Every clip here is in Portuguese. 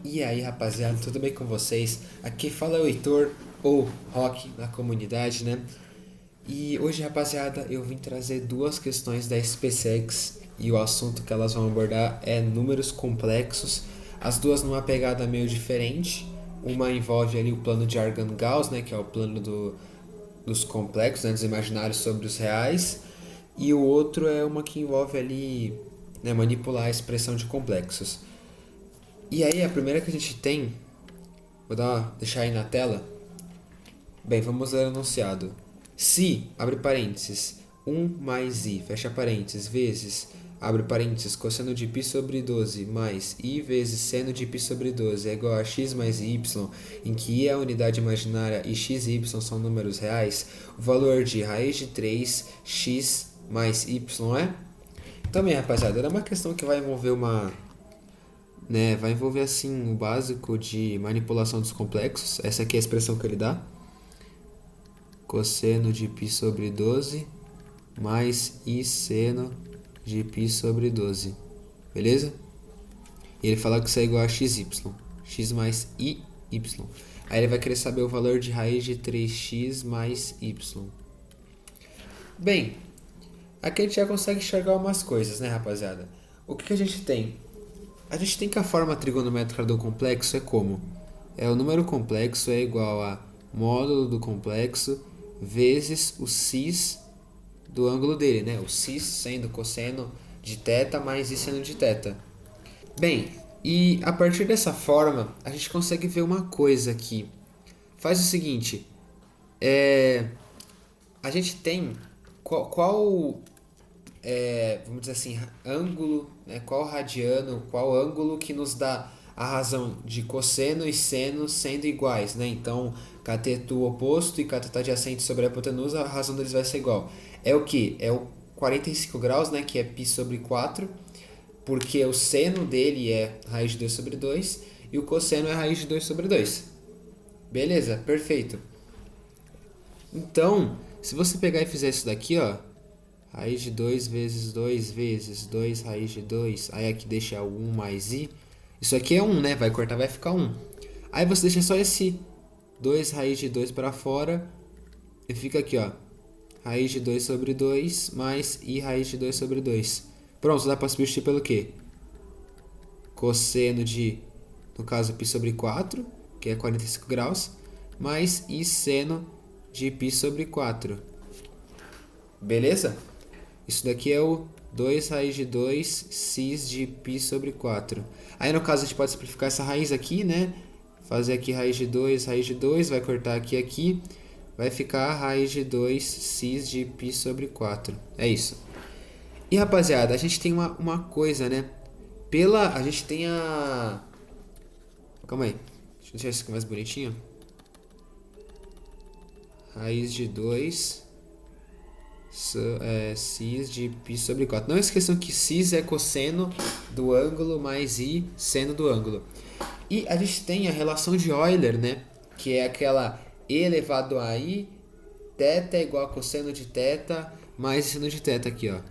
E aí, rapaziada, tudo bem com vocês? Aqui fala o Heitor, ou Rock, na comunidade, né? E hoje, rapaziada, eu vim trazer duas questões da SpaceX e o assunto que elas vão abordar é números complexos, as duas numa pegada meio diferente. Uma envolve ali o plano de Argand-Gauss, né, que é o plano dos complexos, né, dos imaginários sobre os reais, e o outro é uma que envolve ali, né, manipular a expressão de complexos. E aí, a primeira que a gente tem, deixar aí na tela. Bem, vamos ler o enunciado. Se, abre parênteses, 1 mais i, fecha parênteses, vezes, abre parênteses, cosseno de π sobre 12 mais i vezes seno de π sobre 12 é igual a x mais y, em que i é a unidade imaginária e x e y são números reais, o valor de raiz de 3x mais y é? Então, bem, rapaziada, era uma questão que vai envolver vai envolver assim o básico de manipulação dos complexos. Essa aqui é a expressão que ele dá. Cosseno de π sobre 12 mais i seno de π sobre 12. Beleza? E ele fala que isso é igual a xy. X mais i, y. Aí ele vai querer saber o valor de raiz de 3x mais y. Bem, aqui a gente já consegue enxergar umas coisas, né, rapaziada? O que a gente tem? A gente tem que a forma trigonométrica do complexo é como? O número complexo é igual a módulo do complexo vezes o cis do ângulo dele, né? O cis sendo cosseno de θ mais i seno de θ. Bem, e a partir dessa forma, a gente consegue ver uma coisa aqui. Faz o seguinte, a gente tem vamos dizer assim, ângulo, né, qual radiano, qual ângulo que nos dá a razão de cosseno e seno sendo iguais, né? Então, cateto oposto e cateto adjacente sobre a hipotenusa, a razão deles vai ser igual. É o que? É o 45 graus, né, que é π sobre 4, porque o seno dele é raiz de 2 sobre 2 e o cosseno é raiz de 2 sobre 2. Beleza, perfeito. Então, se você pegar e fizer isso daqui, ó, raiz de 2 vezes 2 vezes 2 raiz de 2. Aí aqui deixa o 1 mais i. Isso aqui é 1, né? Vai cortar, vai ficar 1. Aí você deixa só esse 2 raiz de 2 para fora. E fica aqui, ó. Raiz de 2 sobre 2 mais i raiz de 2 sobre 2. Pronto, dá para substituir pelo quê? Cosseno de, no caso, π sobre 4, que é 45 graus, mais i seno de π sobre 4. Beleza? Isso daqui é o 2 raiz de 2 cis de π sobre 4. Aí no caso a gente pode simplificar essa raiz aqui, né? Fazer aqui raiz de 2, vai cortar aqui, vai ficar raiz de 2 cis de π sobre 4. É isso. E rapaziada, a gente tem uma coisa, né? A gente tem a... Calma aí. Deixa eu deixar isso aqui mais bonitinho. Raiz de 2... cis de π sobre 4. Não esqueçam que cis é cosseno do ângulo mais i seno do ângulo. E a gente tem a relação de Euler, né? Que é aquela e elevado a i, θ é igual a cosseno de θ mais seno de θ aqui, ó.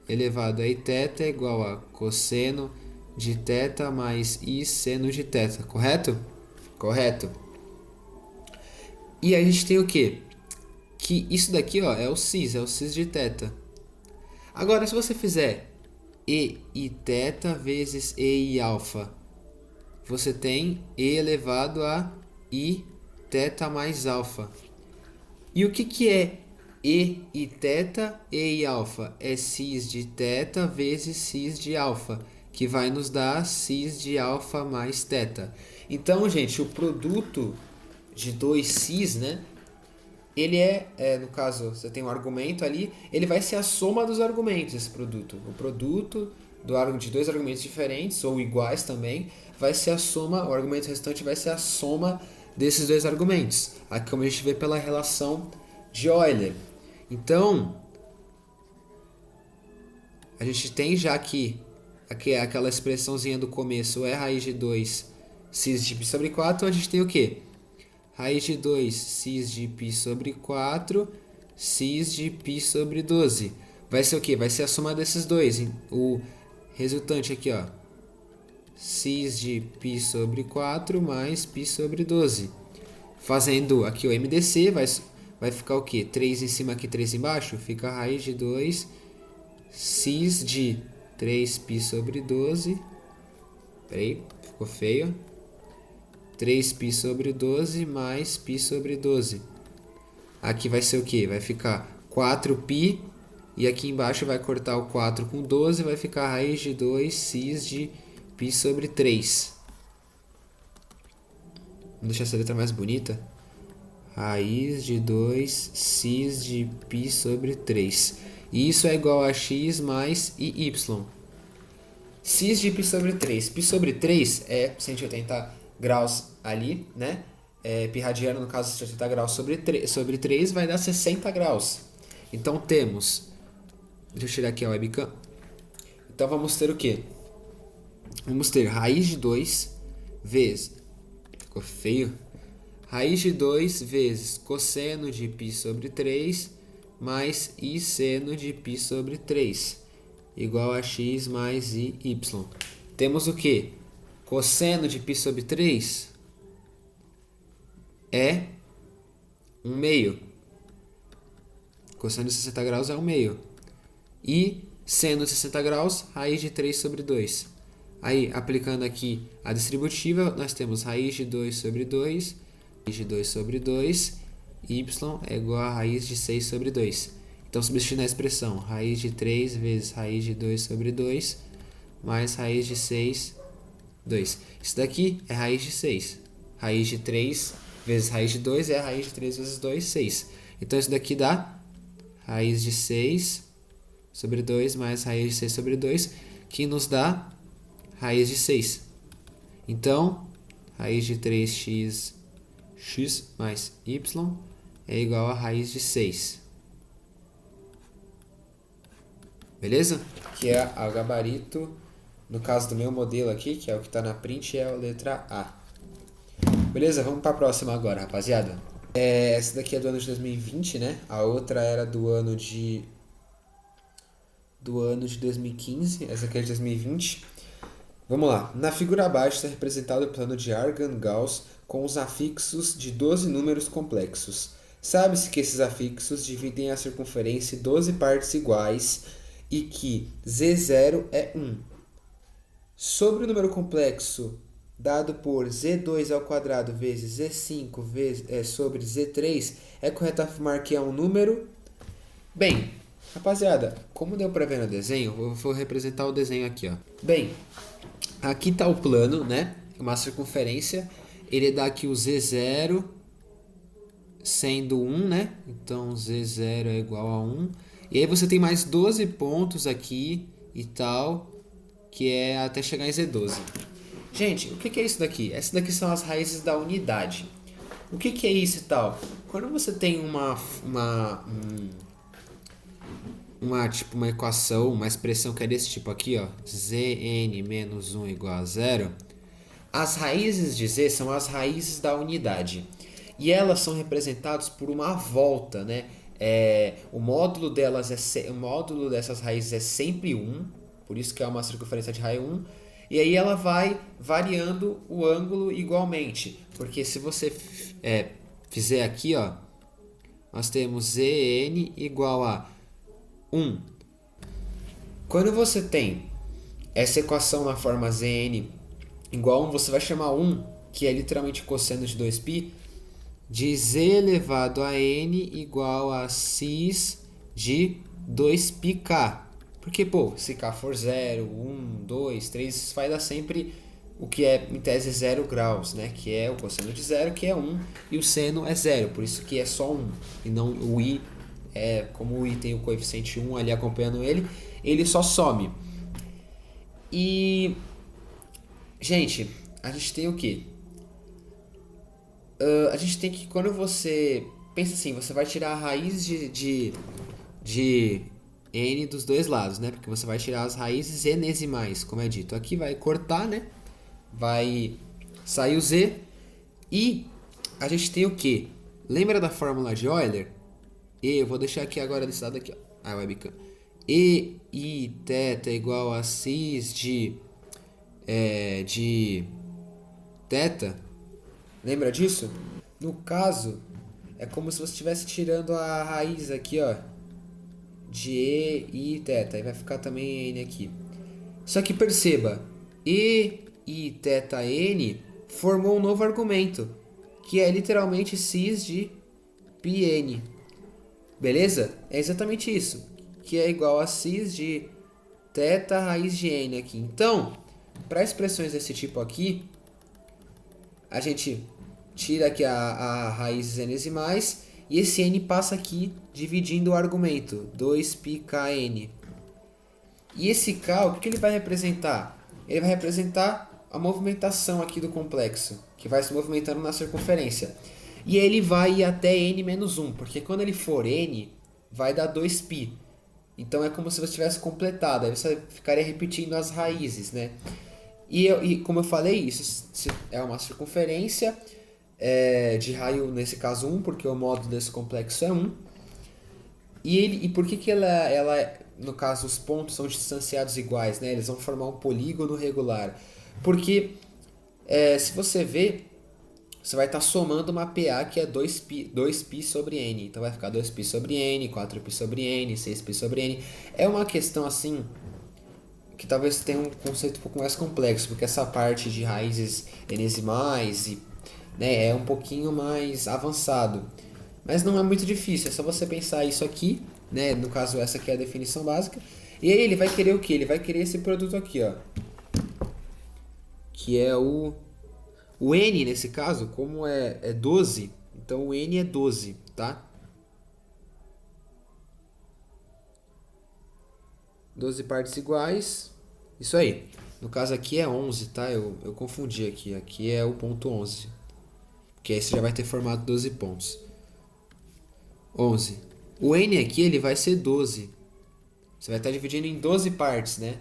Elevado a i θ é igual a cosseno de θ mais i seno de θ, correto? Correto. E a gente tem o quê? Que isso daqui, ó, é o cis de θ. Agora, se você fizer e i θ vezes e i alfa, você tem e elevado a i θ mais alfa. E o que é e i θ e i alfa? É cis de θ vezes cis de alfa, que vai nos dar cis de alfa mais θ. Então, gente, o produto de dois cis, né? Ele no caso, você tem um argumento ali, ele vai ser a soma dos argumentos, esse produto. O produto de dois argumentos diferentes, ou iguais também, vai ser a soma, o argumento restante vai ser a soma desses dois argumentos. Aqui como a gente vê pela relação de Euler. Então, a gente tem já aqui aquela expressãozinha do começo, é raiz de 2 cis de π sobre 4, a gente tem o quê? Raiz de 2 cis de π sobre 4, cis de π sobre 12. Vai ser o quê? Vai ser a soma desses dois. O resultante aqui, ó. cis de π sobre 4 mais π sobre 12. Fazendo aqui o MDC, vai ficar o quê? 3 em cima aqui, 3 embaixo? Fica a raiz de 2 cis de 3π sobre 12. Peraí, ficou feio. 3π sobre 12 mais π sobre 12. Aqui vai ser o quê? Vai ficar 4π. E aqui embaixo vai cortar o 4 com 12. Vai ficar a raiz de 2 cis de π sobre 3. Vamos deixar essa letra mais bonita. Raiz de 2 cis de π sobre 3. E isso é igual a x mais y. Cis de π sobre 3. Π sobre 3 é 180 graus ali, né? Π radiano, no caso, 180 graus sobre 3 vai dar 60 graus. Então temos... Deixa eu tirar aqui a webcam. Então vamos ter o quê? Vamos ter raiz de 2 vezes... Ficou feio? Raiz de 2 vezes cosseno de π sobre 3 mais i seno de π sobre 3 igual a x mais y. Temos o que? Cosseno de π sobre 3 é 1/2. Cosseno de 60 graus é 1/2. E seno de 60 graus, raiz de 3 sobre 2. Aí, aplicando aqui a distributiva, nós temos raiz de 2 sobre 2, raiz de 2 sobre 2, y é igual a raiz de 6 sobre 2. Então, substituindo a expressão, raiz de 3 vezes raiz de 2 sobre 2, mais raiz de 6, 2. Isso daqui é raiz de 6. Raiz de 3 vezes raiz de 2 é a raiz de 3 vezes 2, 6. Então, isso daqui dá raiz de 6 sobre 2 mais raiz de 6 sobre 2, que nos dá raiz de 6. Então, raiz de 3x mais y é igual a raiz de 6. Beleza? Que é o gabarito, no caso do meu modelo aqui, que é o que está na print, é a letra A. Beleza? Vamos para a próxima agora, rapaziada. Essa daqui é do ano de 2020, né? A outra era do ano de 2015. Essa aqui é de 2020. Vamos lá. Na figura abaixo está representado o plano de Argand-Gauss com os afixos de 12 números complexos. Sabe-se que esses afixos dividem a circunferência em 12 partes iguais e que Z0 é 1. Sobre o número complexo dado por Z2 ao quadrado vezes Z5 sobre Z3, é correto afirmar que é um número? Bem, rapaziada, como deu para ver no desenho, eu vou representar o desenho aqui, ó. Bem, aqui está o plano, né? Uma circunferência. Ele dá aqui o Z0 sendo 1, né? Então, Z0 é igual a 1. E aí você tem mais 12 pontos aqui e tal, que é até chegar em Z12. Gente, o que é isso daqui? Essas daqui são as raízes da unidade. O que é isso e tal? Quando você tem uma equação, uma expressão que é desse tipo aqui, ó, Zn menos 1 igual a 0, as raízes de Z são as raízes da unidade. E elas são representadas por uma volta, né? O módulo dessas raízes é sempre 1, por isso que é uma circunferência de raio 1. E aí ela vai variando o ângulo igualmente. Porque se você fizer aqui, ó, nós temos Zn igual a 1. Quando você tem essa equação na forma Zn igual a 1, você vai chamar 1, que é literalmente cosseno de 2π, de Z elevado a n igual a cis de 2πk. Porque, se k for 0, 1, 2, 3, isso vai dar sempre o que é, em tese, 0 graus, né? Que é o cosseno de 0, que é 1, e o seno é 0, por isso que é só 1. E não o i, como o i tem o coeficiente 1 ali acompanhando ele só some. E, gente, a gente tem o quê? A gente tem que, quando você pensa assim, você vai tirar a raiz de n dos dois lados, né? Porque você vai tirar as raízes enesimais, como é dito. Aqui vai cortar, né? Vai sair o z. E a gente tem o quê? Lembra da fórmula de Euler? Eu vou deixar aqui agora desse lado aqui, ó, a webcam. E i θ igual a cis de de θ. Lembra disso? No caso, é como se você estivesse tirando a raiz aqui, ó, de e θ. E vai ficar também n aqui. Só que perceba, e θn formou um novo argumento, que é literalmente cis de πn. Beleza? É exatamente isso, que é igual a cis de θ raiz de n aqui. Então, para expressões desse tipo aqui, a gente tira aqui a raízes enesimais e esse n passa aqui dividindo o argumento, 2πkn. E esse k, o que ele vai representar? Ele vai representar a movimentação aqui do complexo, que vai se movimentando na circunferência. E ele vai ir até n-1, porque quando ele for n, vai dar 2π. Então é como se você tivesse completado, aí você ficaria repetindo as raízes, né? E como eu falei, isso é uma circunferência de raio, nesse caso 1, porque o módulo desse complexo é 1. E por que ela, no caso, os pontos são distanciados iguais, né? Eles vão formar um polígono regular. Porque, se você ver, você vai estar somando uma PA que é 2π sobre n. Então vai ficar 2π sobre n, 4π sobre n, 6π sobre n. É uma questão assim que talvez tenha um conceito um pouco mais complexo, porque essa parte de raízes enesimais né, é um pouquinho mais avançado. Mas não é muito difícil, é só você pensar isso aqui, né? No caso, essa aqui é a definição básica. E aí ele vai querer o quê? Ele vai querer esse produto aqui, ó. Que é o n, nesse caso, como é 12, então o n é 12, tá? 12 partes iguais, isso aí. No caso aqui é 11, tá? Eu confundi aqui, aqui é o ponto 11. Porque aí você já vai ter formado 12 pontos. 11. O n aqui ele vai ser 12. Você vai estar dividindo em 12 partes, né?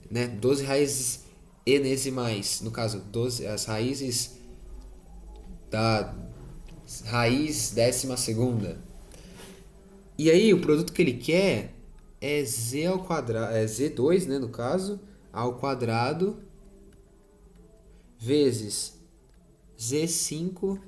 Né? 12 raízes enesimais. No caso, 12, as raízes da raiz 12ª. E aí o produto que ele quer é z ao quadrado, é z2, né, no caso, ao quadrado vezes z5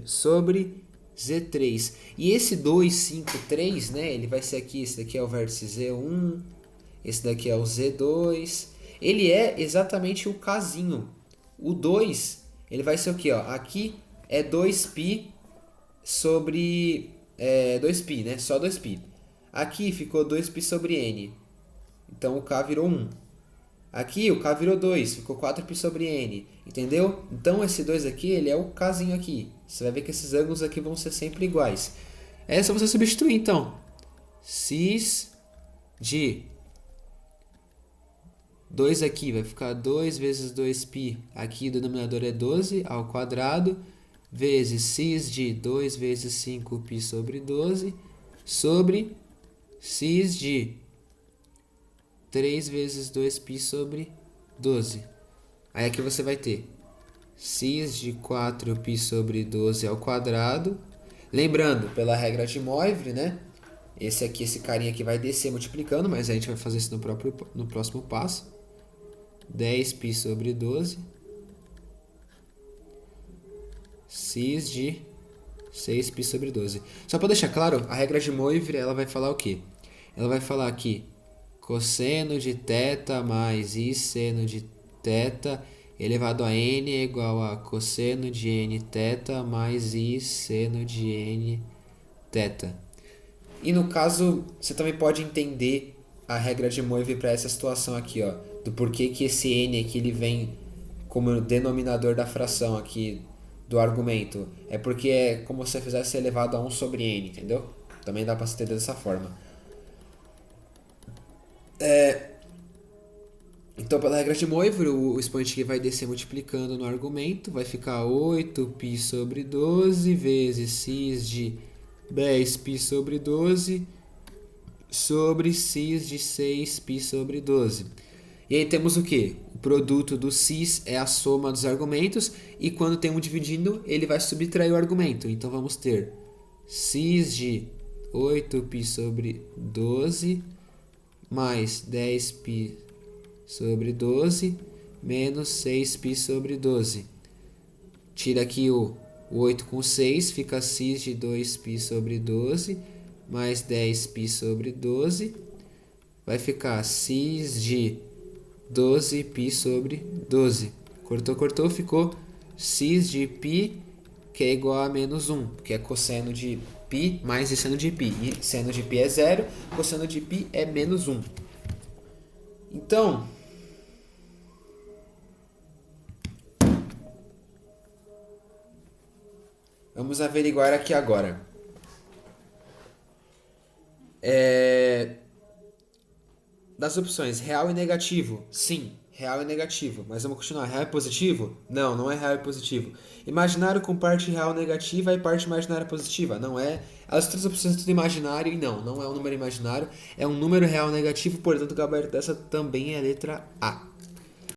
sobre z3. E esse 2, 5, 3, né, ele vai ser aqui, esse daqui é o vértice z1, esse daqui é o z2. Ele é exatamente o casinho. O 2, ele vai ser o quê, ó? Aqui é 2π sobre 2π, né? Só 2π. Aqui ficou 2π sobre n. Então o k virou 1. Aqui o k virou 2, ficou 4π sobre n. Entendeu? Então esse 2 aqui, ele é o kzinho aqui. Você vai ver que esses ângulos aqui vão ser sempre iguais. É só você substituir então. Cis de 2 aqui vai ficar 2 vezes 2π. Aqui o denominador é 12 ao quadrado. Vezes cis de 2 vezes 5π sobre 12 sobre cis de 3 vezes 2π sobre 12. Aí aqui você vai ter cis de 4π sobre 12 ao quadrado. Lembrando, pela regra de Moivre, né? Esse carinha aqui vai descer multiplicando, mas a gente vai fazer isso no próximo passo. 10π sobre 12. Cis de 6π sobre 12. Só para deixar claro, a regra de Moivre, ela vai falar o quê? Ela vai falar que cosseno de θ mais i seno de θ elevado a n é igual a cosseno de nθ mais i seno de nθ. E no caso, você também pode entender a regra de Moivre para essa situação aqui, ó, do porquê que esse n aqui ele vem como denominador da fração aqui do argumento. É porque é como se você fizesse elevado a 1 sobre n, entendeu? Também dá para se entender dessa forma. Então, pela regra de Moivre, o expoente aqui vai descer multiplicando no argumento, vai ficar 8π sobre 12 vezes cis de 10π sobre 12 sobre cis de 6π sobre 12. E aí temos o que? O produto do cis é a soma dos argumentos e quando tem um dividindo, ele vai subtrair o argumento. Então vamos ter cis de 8π sobre 12 mais 10π sobre 12 menos 6π sobre 12. Tira aqui o 8 com 6, fica cis de 2π sobre 12 mais 10π sobre 12. Vai ficar cis de 12π sobre 12. Cortou, cortou, ficou cis de π, que é igual a menos 1, que é cosseno de π mais seno de π. E seno de π é 0, cosseno de π é menos 1. Então, vamos averiguar aqui agora. Das opções real e negativo, sim, real e negativo. Mas vamos continuar. Real e positivo? Não, não é real e positivo. Imaginário com parte real negativa e parte imaginária positiva. Não é. As outras opções são tudo imaginário e não é um número imaginário. É um número real negativo, portanto o gabarito dessa também é a letra A.